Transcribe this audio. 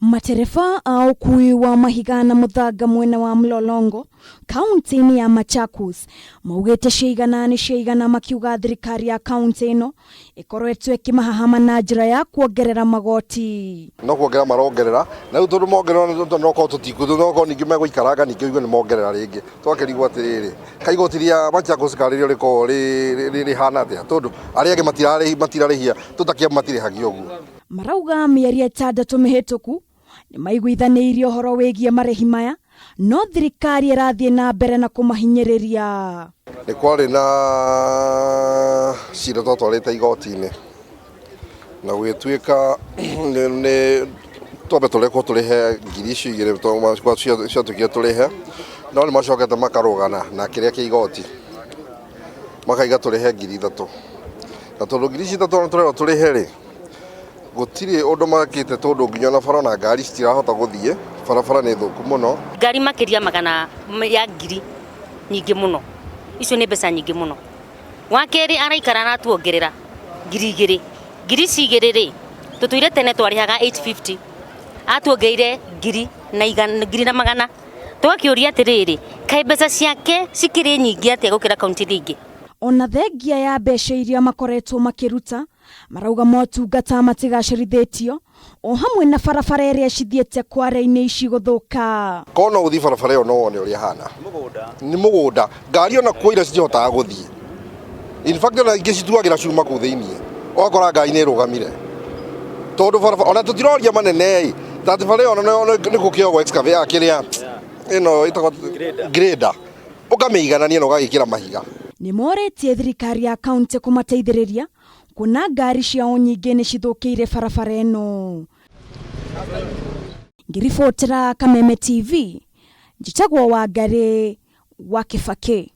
Matereba a ukui wa mahiga na muthanga mwena wa Mlolongo kaunti-ini ya Machakos maugite ciigana makiuga thirikari ya kaunti ino ikoretwo ikimahahama na njira ya kuongerera magoti. No kuongerera marongerera na riu tondu mongerera no ko tutikudu no ko ningi meguikaranga ningi igwe ni mongerera ringi twakirigwa atiriri kaigoti ria Machakos karirio riko ri hana atia tondu aria angi matirarihia tutakia matirihagio uguo. Marauga mieri 6 mihituku ni maiguithaniirio horo wigie marehi maya no thirikari irathie na mbere na kumahinyiriria. Ni kwari na cira twatwarite igoti-ini na gwituika ni twabe tureko turihe ngiri icio igiri ciatukia turihe no ni macokete makarugana na kiria kia igoti makaiga turihe ngiri 3 na tondu ngiri icio 3 turero turihe ri gutiri undu makite tondu nginya na bara na ngari citirahota guthie barabara ni thuku muno ngari makiria magana ya ngiri nyingi muno icio ni mbeca nyingi muno wakeri araikara na tuongerera ngiri cigiri ri tutuire tene twarihaga 850 atuongeire ngiri na magana twakiuria atiriri kai mbeca ciake cikiri nyingi atia gukira kaunti ringi. Ona thengia ya mbeca iria makoretwo makiruta marauga motungata matigacirithetio o hamwe na barabara iria cithiete kware-ini ici guthuka. Kono uthi barabara yo no wone uria hana ni mugunda ngari ona kuira cihotaga guthie in fact ona ingi cituagira cuma ku thiini ogakora ngari ni rugamire tondu barabara ona tutiroria manene tati barabara ona ni gukiogo excavate akiria ino itago grader ukameiganania no gagikira mahiga. Ni moretie thirikari ya kaunti kumateithiriria kuna ngari ciao nyingi ni cithukiire barabara ino. Ngiribotera Kameme TV, njitagwo Wangari wa Kibaki.